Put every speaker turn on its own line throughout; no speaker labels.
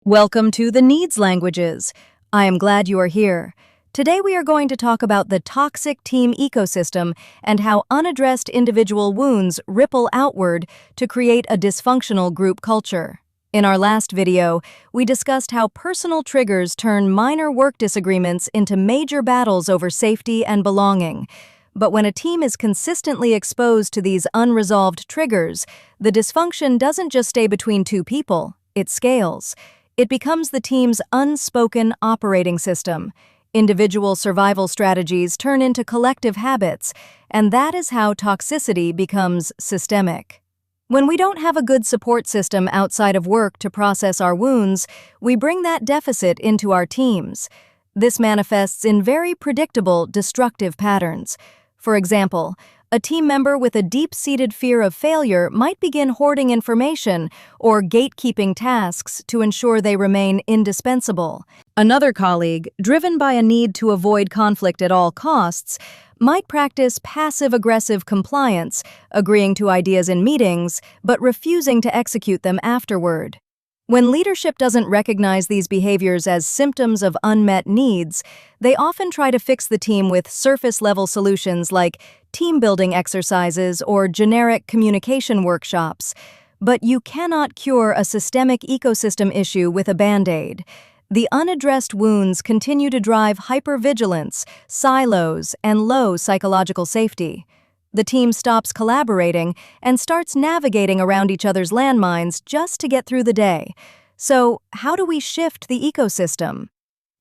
Welcome to the Needs Languages. I am glad you are here. Today we are going to talk about the toxic team ecosystem and how unaddressed individual wounds ripple outward to create a dysfunctional group culture. In our last video, we discussed how personal triggers turn minor work disagreements into major battles over safety and belonging. But when a team is consistently exposed to these unresolved triggers, the dysfunction doesn't just stay between two people, it scales. It becomes the team's unspoken operating system. Individual survival strategies turn into collective habits, and that is how toxicity becomes systemic. When we don't have a good support system outside of work to process our wounds, we bring that deficit into our teams. This manifests in very predictable, destructive patterns. For example, a team member with a deep-seated fear of failure might begin hoarding information or gatekeeping tasks to ensure they remain indispensable. Another colleague, driven by a need to avoid conflict at all costs, might practice passive-aggressive compliance, agreeing to ideas in meetings but refusing to execute them afterward. When leadership doesn't recognize these behaviors as symptoms of unmet needs, they often try to fix the team with surface-level solutions like team-building exercises or generic communication workshops. But you cannot cure a systemic ecosystem issue with a Band-Aid. The unaddressed wounds continue to drive hypervigilance, silos, and low psychological safety. The team stops collaborating and starts navigating around each other's landmines just to get through the day. So, how do we shift the ecosystem?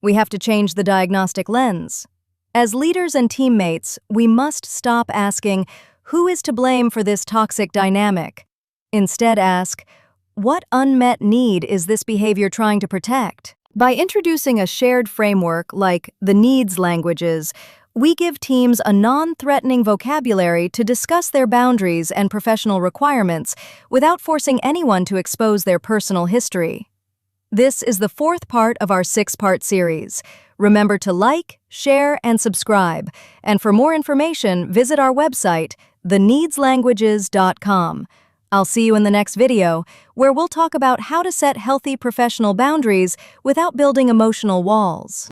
We have to change the diagnostic lens. As leaders and teammates, we must stop asking, "Who is to blame for this toxic dynamic?" Instead ask, "What unmet need is this behavior trying to protect?" By introducing a shared framework like the needs languages, we give teams a non-threatening vocabulary to discuss their boundaries and professional requirements without forcing anyone to expose their personal history. This is the fourth part of our 6-part series. Remember to like, share, and subscribe. And for more information, visit our website, theneedslanguages.com. I'll see you in the next video, where we'll talk about how to set healthy professional boundaries without building emotional walls.